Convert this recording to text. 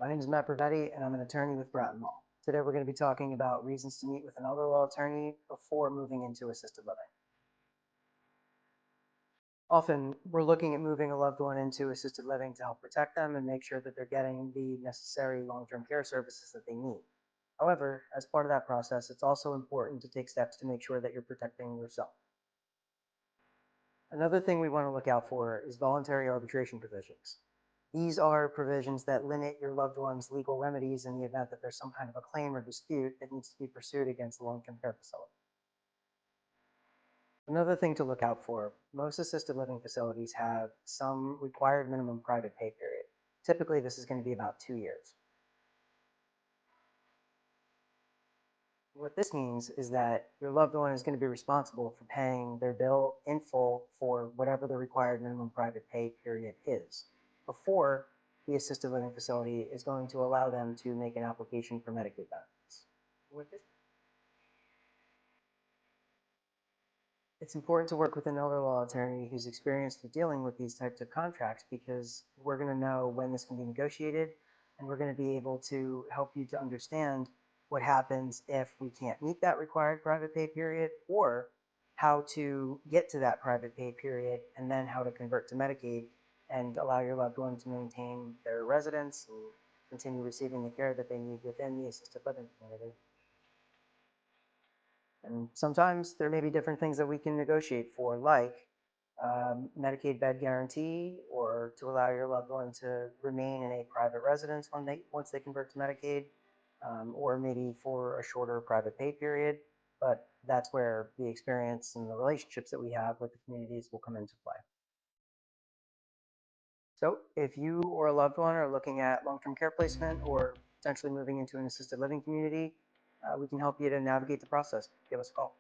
My name is Matt Bravette, and I'm an attorney with Bratton Law. Today we're going to be talking about reasons to meet with an elder law attorney before moving into assisted living. Often, we're looking at moving a loved one into assisted living to help protect them and make sure that they're getting the necessary long-term care services that they need. However, as part of that process, it's also important to take steps to make sure that you're protecting yourself. Another thing we want to look out for is voluntary arbitration provisions. These are provisions that limit your loved one's legal remedies in the event that there's some kind of a claim or dispute that needs to be pursued against the long-term care facility. Another thing to look out for, most assisted living facilities have some required minimum private pay period. Typically, this is going to be about 2 years. What this means is that your loved one is going to be responsible for paying their bill in full for whatever the required minimum private pay period is before the assisted living facility is going to allow them to make an application for Medicaid benefits. It's important to work with an elder law attorney who's experienced in dealing with these types of contracts because we're going to know when this can be negotiated and we're going to be able to help you to understand what happens if we can't meet that required private pay period or how to get to that private pay period and then how to convert to Medicaid and allow your loved one to maintain their residence and continue receiving the care that they need within the assisted living community. And sometimes there may be different things that we can negotiate for, like Medicaid bed guarantee, or to allow your loved one to remain in a private residence once they convert to Medicaid, or maybe for a shorter private pay period. But that's where the experience and the relationships that we have with the communities will come into play. So if you or a loved one are looking at long-term care placement or potentially moving into an assisted living community, we can help you to navigate the process. Give us a call.